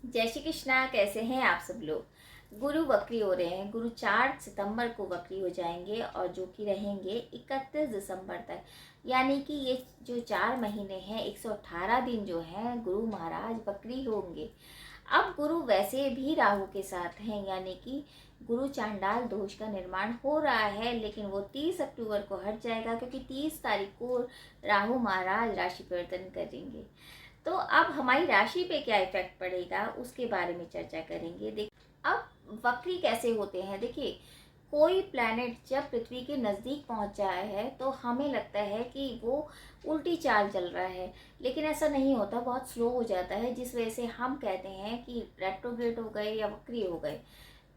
जय श्री कृष्णा। कैसे हैं आप सब लोग। गुरु वक्री हो रहे हैं। गुरु 4 सितंबर को वक्री हो जाएंगे और जो कि रहेंगे 31 दिसंबर तक। यानी कि ये जो 4 महीने हैं 118 दिन जो हैं गुरु महाराज वक्री होंगे। अब गुरु वैसे भी राहु के साथ हैं, यानी कि गुरु चांडाल दोष का निर्माण हो रहा है, लेकिन वो 30 अक्टूबर को हट जाएगा क्योंकि 30 तारीख को राहु महाराज राशि परिवर्तन करेंगे। तो अब हमारी राशि पे क्या इफेक्ट पड़ेगा उसके बारे में चर्चा करेंगे। अब वक्री कैसे होते हैं। देखिए, कोई प्लैनेट जब पृथ्वी के नज़दीक पहुंच जाए है तो हमें लगता है कि वो उल्टी चाल चल रहा है, लेकिन ऐसा नहीं होता, बहुत स्लो हो जाता है, जिस वजह से हम कहते हैं कि रेट्रोग्रेड हो गए या वक्री हो गए।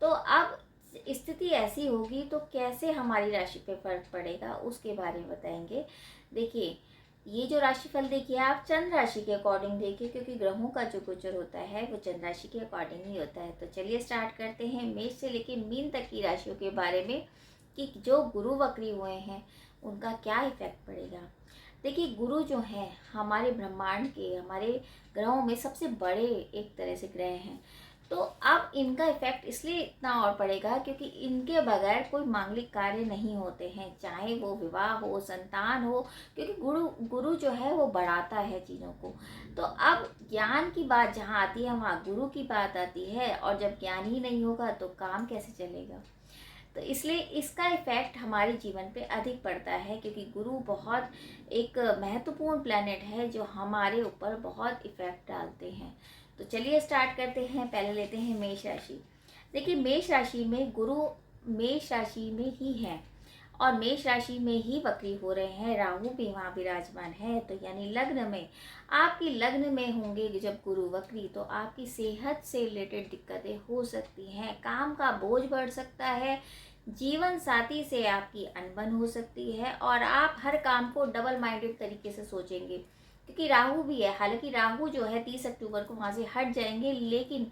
तो अब स्थिति ऐसी होगी तो कैसे हमारी राशि पे फर्क पड़ेगा उसके बारे में बताएंगे। देखिए, ये जो राशिफल देखिए आप चंद्र राशि के अकॉर्डिंग देखिए, क्योंकि ग्रहों का जो गोचर होता है वो चंद्र राशि के अकॉर्डिंग ही होता है। तो चलिए स्टार्ट करते हैं मेष से लेके मीन तक की राशियों के बारे में कि जो गुरु वक्री हुए हैं उनका क्या इफेक्ट पड़ेगा। देखिए, गुरु जो है हमारे ब्रह्मांड के, हमारे ग्रहों में सबसे बड़े एक तरह से ग्रह हैं। तो अब इनका इफेक्ट इसलिए इतना और पड़ेगा क्योंकि इनके बगैर कोई मांगलिक कार्य नहीं होते हैं, चाहे वो विवाह हो, संतान हो, क्योंकि गुरु गुरु जो है वो बढ़ाता है चीज़ों को। तो अब ज्ञान की बात जहाँ आती है वहाँ गुरु की बात आती है, और जब ज्ञान ही नहीं होगा तो काम कैसे चलेगा। तो इसलिए इसका इफेक्ट हमारे जीवन पे अधिक पड़ता है, क्योंकि गुरु बहुत एक महत्वपूर्ण प्लैनेट है जो हमारे ऊपर बहुत इफेक्ट डालते हैं। तो चलिए स्टार्ट करते हैं। पहले लेते हैं मेष राशि। देखिए, मेष राशि में गुरु मेष राशि में ही है और मेष राशि में ही वक्री हो रहे हैं, राहु भी वहाँ विराजमान है। तो यानी लग्न में, आपकी लग्न में होंगे जब गुरु वक्री, तो आपकी सेहत से रिलेटेड दिक्कतें हो सकती हैं, काम का बोझ बढ़ सकता है, जीवन साथी से आपकी अनबन हो सकती है, और आप हर काम को डबल माइंडेड तरीके से सोचेंगे, क्योंकि राहु भी है। हालांकि राहु जो है 30 अक्टूबर को वहाँ से हट जाएंगे, लेकिन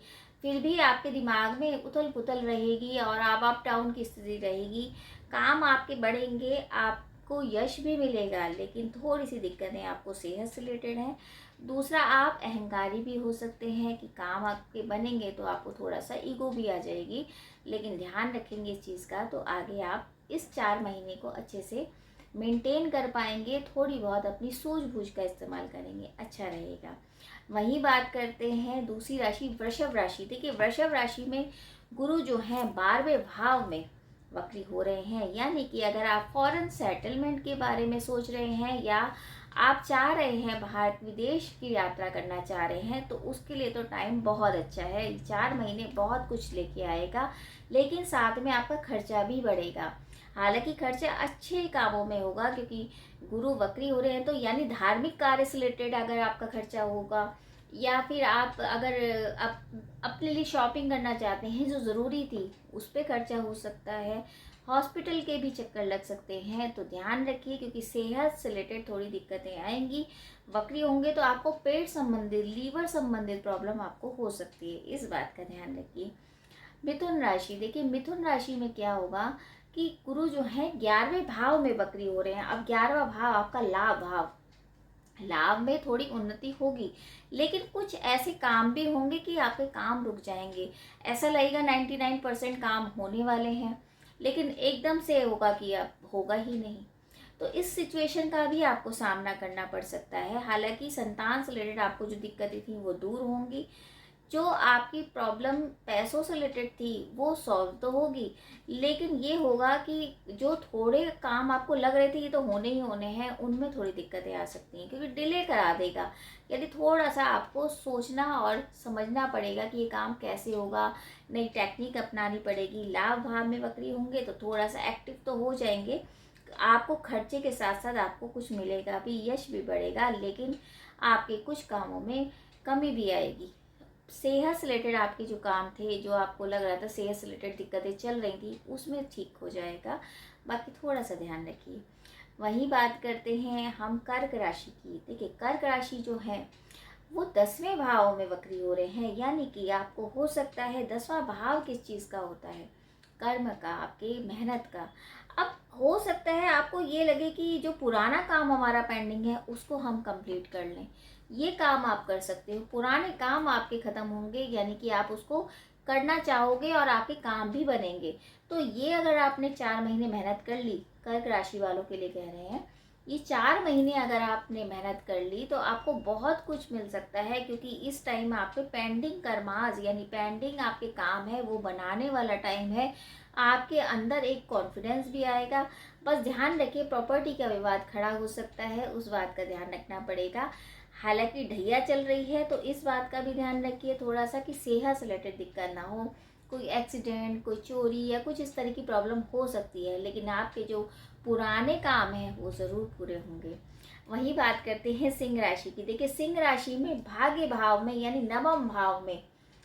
फिर भी आपके दिमाग में उथल पुथल रहेगी और आप अप डाउन की स्थिति रहेगी। काम आपके बढ़ेंगे, आपको यश भी मिलेगा, लेकिन थोड़ी सी दिक्कतें आपको सेहत से रिलेटेड हैं। दूसरा, आप अहंकारी भी हो सकते हैं कि काम आपके बनेंगे तो आपको थोड़ा सा ईगो भी आ जाएगी, लेकिन ध्यान रखेंगे इस चीज़ का तो आगे आप इस 4 महीने को अच्छे से मेंटेन कर पाएंगे। थोड़ी बहुत अपनी सूझबूझ का इस्तेमाल करेंगे, अच्छा रहेगा। वहीं बात करते हैं दूसरी राशि वृषभ राशि। देखिए, वृषभ राशि में गुरु जो है 12वें भाव में वक्री हो रहे हैं, यानी कि अगर आप फॉरेन सेटलमेंट के बारे में सोच रहे हैं या आप चाह रहे हैं भारत विदेश की यात्रा करना चाह रहे हैं, तो उसके लिए तो टाइम बहुत अच्छा है। 4 महीने बहुत कुछ लेके आएगा, लेकिन साथ में आपका खर्चा भी बढ़ेगा। हालांकि खर्चा अच्छे कामों में होगा, क्योंकि गुरु वक्री हो रहे हैं, तो यानी धार्मिक कार्य से रिलेटेड अगर आपका खर्चा होगा, या फिर आप अगर अपने लिए शॉपिंग करना चाहते हैं जो ज़रूरी थी उस पर खर्चा हो सकता है। हॉस्पिटल के भी चक्कर लग सकते हैं, तो ध्यान रखिए, क्योंकि सेहत से रिलेटेड थोड़ी दिक्कतें आएंगी। वक्री होंगे तो आपको पेट संबंधित, लीवर संबंधित प्रॉब्लम आपको हो सकती है, इस बात का ध्यान रखिए। मिथुन राशि। देखिए, मिथुन राशि में क्या होगा कि गुरु जो है 11वें भाव में वक्री हो रहे हैं। अब 11वां भाव आपका लाभ भाव, लाभ में थोड़ी उन्नति होगी, लेकिन कुछ ऐसे काम भी होंगे कि आपके काम रुक जाएंगे। ऐसा लगेगा 99% काम होने वाले हैं, लेकिन एकदम से होगा कि अब होगा ही नहीं। तो इस सिचुएशन का भी आपको सामना करना पड़ सकता है। हालांकि संतान से रिलेटेड आपको जो दिक्कतें थी वो दूर होंगी, जो आपकी प्रॉब्लम पैसों से रिलेटेड थी वो सॉल्व तो होगी, लेकिन ये होगा कि जो थोड़े काम आपको लग रहे थे ये तो होने ही होने हैं, उनमें थोड़ी दिक्कतें आ सकती हैं, क्योंकि डिले करा देगा। यदि थोड़ा सा आपको सोचना और समझना पड़ेगा कि ये काम कैसे होगा, नई टेक्निक अपनानी पड़ेगी। लाभ भाव में वक्री होंगे तो थोड़ा सा एक्टिव तो हो जाएंगे, आपको खर्चे के साथ साथ आपको कुछ मिलेगा भी, यश भी बढ़ेगा, लेकिन आपके कुछ कामों में कमी भी आएगी। सेहत से रिलेटेड आपके जो काम थे, जो आपको लग रहा था सेहत से रिलेटेड दिक्कतें चल रही थी, उसमें ठीक हो जाएगा। बाकी थोड़ा सा ध्यान रखिए। वहीं बात करते हैं हम कर्क राशि की। देखिए, कर्क राशि जो है वो 10वें भाव में वक्री हो रहे हैं, यानी कि आपको हो सकता है 10वां भाव किस चीज़ का होता है, कर्म का, आपके मेहनत का। अब हो सकता है आपको ये लगे कि जो पुराना काम हमारा पेंडिंग है उसको हम कंप्लीट कर लें, ये काम आप कर सकते हो। पुराने काम आपके ख़त्म होंगे, यानी कि आप उसको करना चाहोगे और आपके काम भी बनेंगे। तो ये अगर आपने 4 महीने मेहनत कर ली, कर्क राशि वालों के लिए कह रहे हैं, ये 4 महीने अगर आपने मेहनत कर ली तो आपको बहुत कुछ मिल सकता है, क्योंकि इस टाइम आप पे पेंडिंग कर्मास यानी पेंडिंग आपके काम है वो बनाने वाला टाइम है। आपके अंदर एक कॉन्फिडेंस भी आएगा। बस ध्यान रखिए, प्रॉपर्टी का विवाद खड़ा हो सकता है, उस बात का ध्यान रखना पड़ेगा। हालांकि ढैया चल रही है तो इस बात का भी ध्यान रखिए थोड़ा सा कि सेहत से रिलेटेड दिक्कत ना हो, कोई एक्सीडेंट, कोई चोरी या कुछ इस तरह की प्रॉब्लम हो सकती है, लेकिन आपके जो पुराने काम हैं वो ज़रूर पूरे होंगे। वही बात करते हैं सिंह राशि की। देखिए, सिंह राशि में भाग्य भाव में यानी नवम भाव में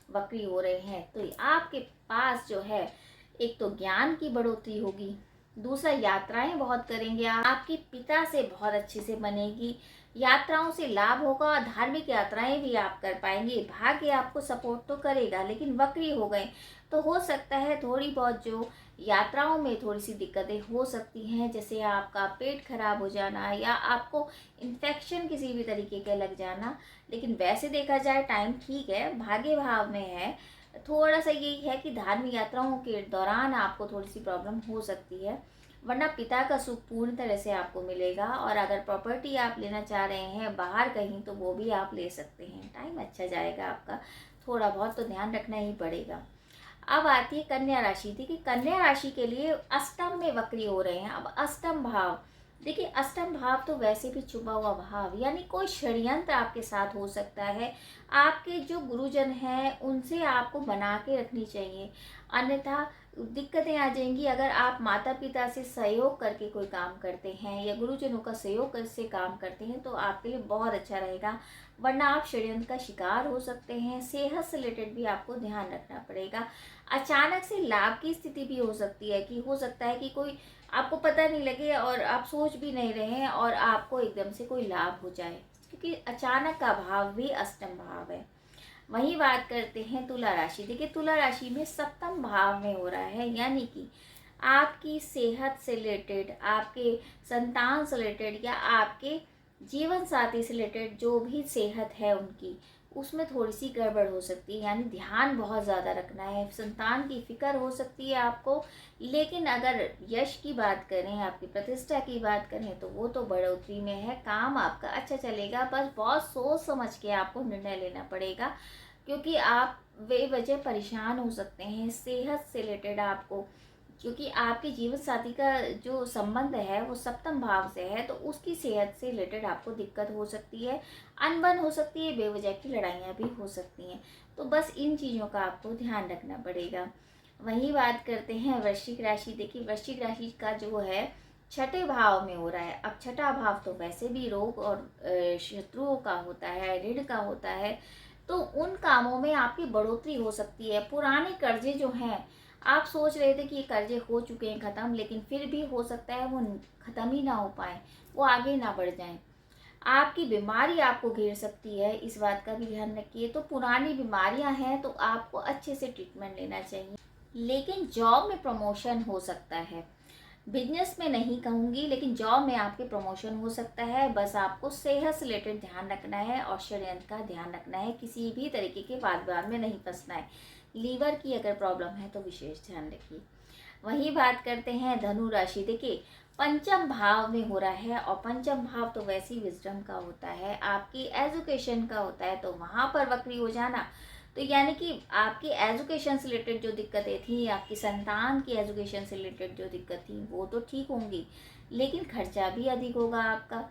वक्री हो रहे हैं, तो आपके पास जो है एक तो ज्ञान की बढ़ोतरी होगी, दूसरा यात्राएं बहुत करेंगे, आपके पिता से बहुत अच्छे से बनेगी, यात्राओं से लाभ होगा, धार्मिक यात्राएं भी आप कर पाएंगे। भाग्य आपको सपोर्ट तो करेगा, लेकिन वक्री हो गए तो हो सकता है थोड़ी बहुत जो यात्राओं में थोड़ी सी दिक्कतें हो सकती हैं, जैसे आपका पेट खराब हो जाना या आपको इन्फेक्शन किसी भी तरीके का लग जाना। लेकिन वैसे देखा जाए टाइम ठीक है, भाग्य भाव में है। थोड़ा सा यही है कि धार्मिक यात्राओं के दौरान आपको थोड़ी सी प्रॉब्लम हो सकती है, वरना पिता का सुख पूर्ण तरह से आपको मिलेगा। और अगर प्रॉपर्टी आप लेना चाह रहे हैं बाहर कहीं तो वो भी आप ले सकते हैं, टाइम अच्छा जाएगा आपका। थोड़ा बहुत तो ध्यान रखना ही पड़ेगा। अब आती है कन्या राशि। देखिए, कन्या राशि के लिए अष्टम में वक्री हो रहे हैं। अब अष्टम भाव, देखिए अष्टम भाव तो वैसे भी छुपा हुआ भाव, यानी कोई षड्यंत्र आपके साथ हो सकता है। आपके जो गुरुजन हैं उनसे आपको बना के रखनी चाहिए, अन्यथा दिक्कतें आ जाएंगी। अगर आप माता पिता से सहयोग करके कोई काम करते हैं या गुरुजनों का सहयोग से काम करते हैं तो आपके लिए बहुत अच्छा रहेगा, वरना आप षड्यंत्र का शिकार हो सकते हैं। सेहत से रिलेटेड भी आपको ध्यान रखना पड़ेगा। अचानक से लाभ की स्थिति भी हो सकती है, कि हो सकता है कि कोई आपको पता नहीं लगे और आप सोच भी नहीं रहे हैं और आपको एकदम से कोई लाभ हो जाए, क्योंकि अचानक का भाव भी अष्टम भाव है। वही बात करते हैं तुला राशि। देखिए, तुला राशि में सप्तम भाव में हो रहा है, यानी कि आपकी सेहत से रिलेटेड, आपके संतान से रिलेटेड या आपके जीवन साथी से रिलेटेड जो भी सेहत है उनकी, उसमें थोड़ी सी गड़बड़ हो सकती है, यानी ध्यान बहुत ज़्यादा रखना है। संतान की फिक्र हो सकती है आपको, लेकिन अगर यश की बात करें, आपकी प्रतिष्ठा की बात करें तो वो तो बढ़ोतरी में है, काम आपका अच्छा चलेगा। बस बहुत सोच समझ के आपको निर्णय लेना पड़ेगा, क्योंकि आप बेवजह परेशान हो सकते हैं सेहत से रिलेटेड आपको, क्योंकि आपके जीवन साथी का जो संबंध है वो सप्तम भाव से है, तो उसकी सेहत से रिलेटेड आपको दिक्कत हो सकती है, अनबन हो सकती है, बेवजह की लड़ाइयाँ भी हो सकती हैं। तो बस इन चीज़ों का आपको ध्यान रखना पड़ेगा। वही बात करते हैं वृश्चिक राशि। देखिए, वृश्चिक राशि का जो है छठे भाव में हो रहा है। अब छठा भाव तो वैसे भी रोग और शत्रुओं का होता है, ऋण का होता है, तो उन कामों में आपकी बढ़ोतरी हो सकती है। पुराने कर्जे जो हैं, आप सोच रहे थे कि ये कर्जे हो चुके हैं ख़त्म, लेकिन फिर भी हो सकता है वो ख़त्म ही ना हो पाए, वो आगे ना बढ़ जाएं। आपकी बीमारी आपको घेर सकती है, इस बात का भी ध्यान रखिए। तो पुरानी बीमारियां हैं तो आपको अच्छे से ट्रीटमेंट लेना चाहिए। लेकिन जॉब में प्रमोशन हो सकता है, बिजनेस में नहीं कहूँगी, लेकिन जॉब में आपके प्रमोशन हो सकता है। बस आपको सेहत से रिलेटेड ध्यान रखना है और षड्यंत्र का ध्यान रखना है, किसी भी तरीके के वाद विवाद में नहीं फंसना है। लीवर की अगर प्रॉब्लम है तो विशेष ध्यान रखिए। वही बात करते हैं धनु राशि। देखिए, पंचम भाव में हो रहा है, और पंचम भाव तो वैसे ही विजडम का होता है, आपकी एजुकेशन का होता है, तो वहाँ पर वक्री हो जाना तो यानी कि आपकी एजुकेशन से रिलेटेड जो दिक्कतें थी, आपकी संतान की एजुकेशन से रिलेटेड जो दिक्कत थी वो तो ठीक होंगी, लेकिन खर्चा भी अधिक होगा आपका।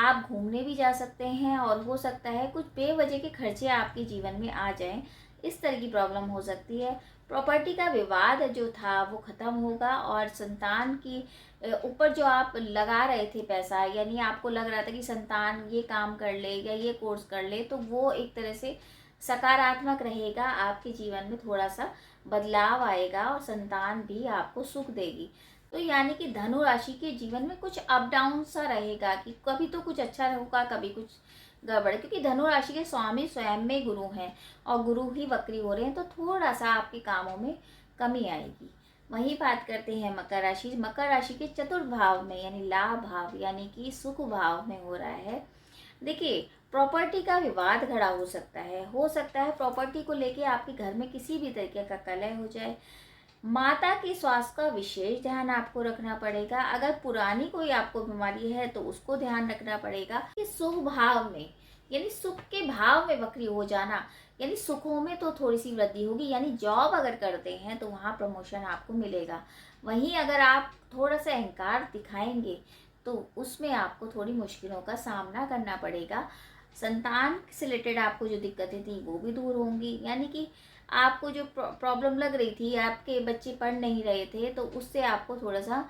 आप घूमने भी जा सकते हैं और हो सकता है कुछ बेवजह के खर्चे आपके जीवन में आ जाएं, इस तरह की प्रॉब्लम हो सकती है। प्रॉपर्टी का विवाद जो था वो ख़त्म होगा, और संतान की ऊपर जो आप लगा रहे थे पैसा, यानी आपको लग रहा था कि संतान ये काम कर ले या ये कोर्स कर ले, तो वो एक तरह से सकारात्मक रहेगा। आपके जीवन में थोड़ा सा बदलाव आएगा और संतान भी आपको सुख देगी। तो यानी कि धनु राशि के जीवन में कुछ अप डाउन सा रहेगा, कि कभी तो कुछ अच्छा होगा, कभी कुछ गड़बड़, क्योंकि धनु राशि के स्वामी स्वयं में गुरु हैं और गुरु ही वक्री हो रहे हैं, तो थोड़ा सा आपके कामों में कमी आएगी। वही बात करते हैं मकर राशि। मकर राशि के चतुर्थ भाव में यानी लाभ भाव यानी कि सुख भाव में हो रहा है। देखिए, प्रॉपर्टी का विवाद खड़ा हो सकता है प्रॉपर्टी को लेके आपके घर में किसी भी तरीके का कलह हो जाए। माता के स्वास्थ्य का विशेष ध्यान आपको रखना पड़ेगा। अगर पुरानी कोई आपको बीमारी है तो उसको ध्यान रखना पड़ेगा। कि सुख भाव में, यानी सुख के भाव में वक्री हो जाना, यानी सुखों में तो थोड़ी सी वृद्धि होगी, यानी जॉब अगर करते हैं तो वहाँ प्रमोशन आपको मिलेगा। वहीं अगर आप थोड़ा सा अहंकार दिखाएंगे तो उसमें आपको थोड़ी मुश्किलों का सामना करना पड़ेगा। संतान से रिलेटेड आपको जो दिक्कतें थी वो भी दूर होंगी, यानी कि आपको जो प्रॉब्लम लग रही थी, आपके बच्चे पढ़ नहीं रहे थे, तो उससे आपको थोड़ा सा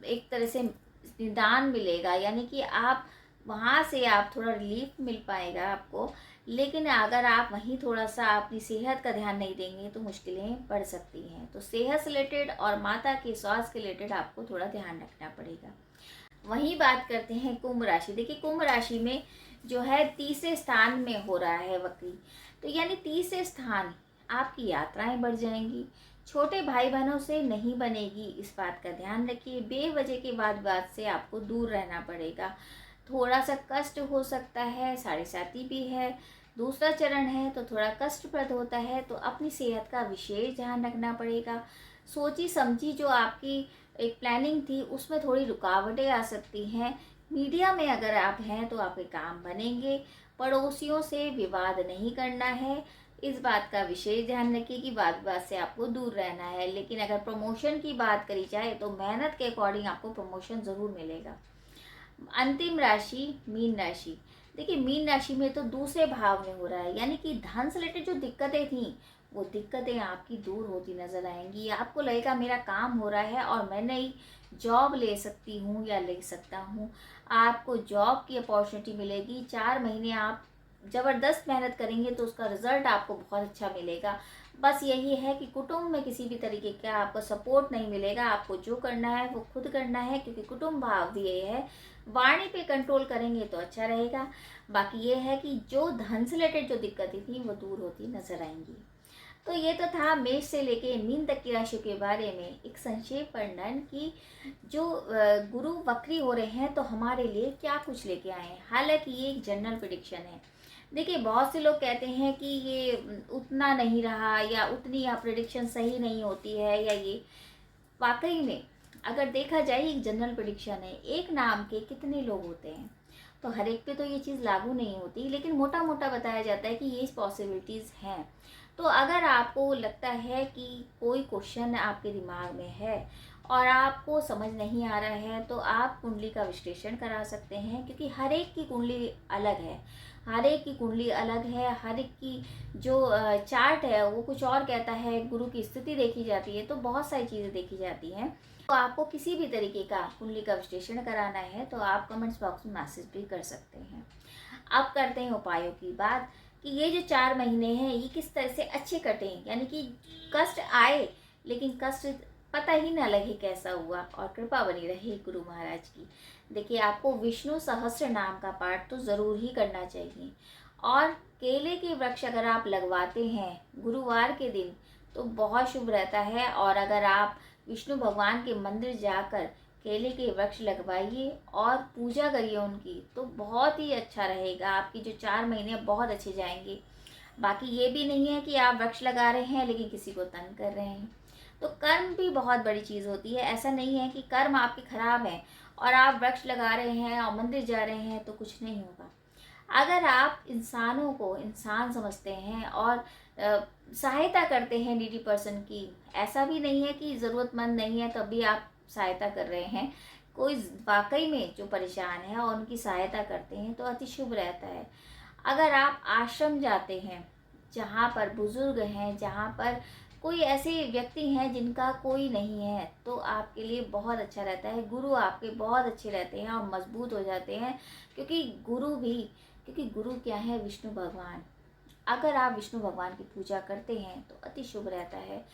एक तरह से निदान मिलेगा, यानी कि आप वहाँ से आप थोड़ा रिलीफ मिल पाएगा आपको। लेकिन अगर आप वहीं थोड़ा सा अपनी सेहत का ध्यान नहीं देंगे तो मुश्किलें बढ़ सकती हैं। तो सेहत से रिलेटेड और माता के स्वास्थ्य के रिलेटेड आपको थोड़ा ध्यान रखना पड़ेगा। वहीं बात करते हैं कुंभ राशि। देखिए कुंभ राशि में जो है तीसरे स्थान में हो रहा है वक्री, तो यानी तीसरे स्थान आपकी यात्राएं बढ़ जाएंगी। छोटे भाई बहनों से नहीं बनेगी, इस बात का ध्यान रखिए। बेवजह के वाद विवाद से आपको दूर रहना पड़ेगा। थोड़ा सा कष्ट हो सकता है, साढ़े साथी भी है, दूसरा चरण है तो थोड़ा कष्टप्रद होता है, तो अपनी सेहत का विशेष ध्यान रखना पड़ेगा। सोची समझी जो आपकी एक प्लानिंग थी उसमें थोड़ी रुकावटें आ सकती हैं। मीडिया में अगर आप हैं तो आपके काम बनेंगे। पड़ोसियों से विवाद नहीं करना है, इस बात का विशेष ध्यान रखिए कि वाद विवाद से आपको दूर रहना है। लेकिन अगर प्रमोशन की बात करी जाए तो मेहनत के अकॉर्डिंग आपको प्रमोशन ज़रूर मिलेगा। अंतिम राशि मीन राशि। देखिए मीन राशि में तो दूसरे भाव में हो रहा है, यानी कि धन से रिलेटेड जो दिक्कतें थी वो दिक्कतें आपकी दूर होती नजर आएंगी। आपको लगेगा मेरा काम हो रहा है और मैं नई जॉब ले सकती हूँ या ले सकता हूँ। आपको जॉब की अपॉर्चुनिटी मिलेगी। 4 महीने आप ज़बरदस्त मेहनत करेंगे तो उसका रिजल्ट आपको बहुत अच्छा मिलेगा। बस यही है कि कुटुंब में किसी भी तरीके का आपको सपोर्ट नहीं मिलेगा। आपको जो करना है वो खुद करना है, क्योंकि कुटुंब भाव दिए है। वाणी पे कंट्रोल करेंगे तो अच्छा रहेगा। बाकी ये है कि जो धन से रिलेटेड जो दिक्कतें थी वो दूर होती नजर आएंगी। तो ये तो था मेष से लेके मीन तक की राशियों के बारे में एक संक्षेप वर्णन कि जो गुरु वक्री हो रहे हैं तो हमारे लिए क्या कुछ लेके आए हैं। हालांकि ये एक जनरल प्रिडिक्शन है। देखिए बहुत से लोग कहते हैं कि ये उतना नहीं रहा या उतनी या प्रिडिक्शन सही नहीं होती है, या ये वाकई में अगर देखा जाए एक जनरल प्रिडिक्शन है। एक नाम के कितने लोग होते हैं, तो हर एक पे तो ये चीज़ लागू नहीं होती, लेकिन मोटा मोटा बताया जाता है कि ये पॉसिबिलिटीज़ हैं। तो अगर आपको लगता है कि कोई क्वेश्चन आपके दिमाग में है और आपको समझ नहीं आ रहा है तो आप कुंडली का विश्लेषण करा सकते हैं, क्योंकि हर एक की कुंडली अलग है। हर एक की कुंडली अलग है, हर एक की जो चार्ट है वो कुछ और कहता है, गुरु की स्थिति देखी जाती है, तो बहुत सारी चीज़ें देखी जाती हैं। तो आपको किसी भी तरीके का कुंडली का विश्लेषण कराना है तो आप कमेंट्स बॉक्स में मैसेज भी कर सकते हैं। अब करते हैं उपायों की बात कि ये जो 4 महीने हैं ये किस तरह से अच्छे कटें, यानी कि कष्ट आए लेकिन कष्ट पता ही ना लगे कैसा हुआ, और कृपा बनी रहे गुरु महाराज की। देखिए आपको विष्णु सहस्त्र नाम का पाठ तो ज़रूर ही करना चाहिए, और केले के वृक्ष अगर आप लगवाते हैं गुरुवार के दिन तो बहुत शुभ रहता है। और अगर आप विष्णु भगवान के मंदिर जाकर केले के वृक्ष लगवाइए और पूजा करिए उनकी, तो बहुत ही अच्छा रहेगा। आपकी जो 4 महीने बहुत अच्छे जाएंगे। बाकी ये भी नहीं है कि आप वृक्ष लगा रहे हैं लेकिन किसी को तंग कर रहे हैं। तो कर्म भी बहुत बड़ी चीज़ होती है। ऐसा नहीं है कि कर्म आपके खराब हैं और आप वृक्ष लगा रहे हैं और मंदिर जा रहे हैं तो कुछ नहीं होगा। अगर आप इंसानों को इंसान समझते हैं और सहायता करते हैं नीडी पर्सन की, ऐसा भी नहीं है कि ज़रूरतमंद नहीं है तभी आप सहायता कर रहे हैं, कोई वाकई में जो परेशान है और उनकी सहायता करते हैं तो अति शुभ रहता है। अगर आप आश्रम जाते हैं जहाँ पर बुजुर्ग हैं, जहाँ पर कोई ऐसे व्यक्ति हैं जिनका कोई नहीं है, तो आपके लिए बहुत अच्छा रहता है। गुरु आपके बहुत अच्छे रहते हैं और मजबूत हो जाते हैं, क्योंकि गुरु क्या है, विष्णु भगवान। अगर आप विष्णु भगवान की पूजा करते हैं तो अति शुभ रहता है।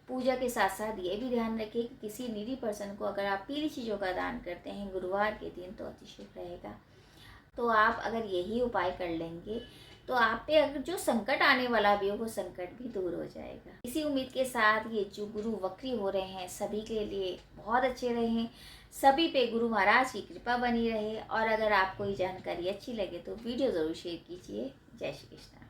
पूजा के साथ साथ ये भी ध्यान रखिए कि किसी नीडी पर्सन को अगर आप पीली चीज़ों का दान करते हैं गुरुवार के दिन तो अति शुभ रहेगा। तो आप अगर यही उपाय कर लेंगे तो आप पे अगर जो संकट आने वाला भी हो वो संकट भी दूर हो जाएगा। इसी उम्मीद के साथ ये जो गुरु वक्री हो रहे हैं सभी के लिए बहुत अच्छे रहें, सभी पे गुरु महाराज की कृपा बनी रहे। और अगर आपको ये जानकारी अच्छी लगे तो वीडियो ज़रूर शेयर कीजिए। जय श्री कृष्ण।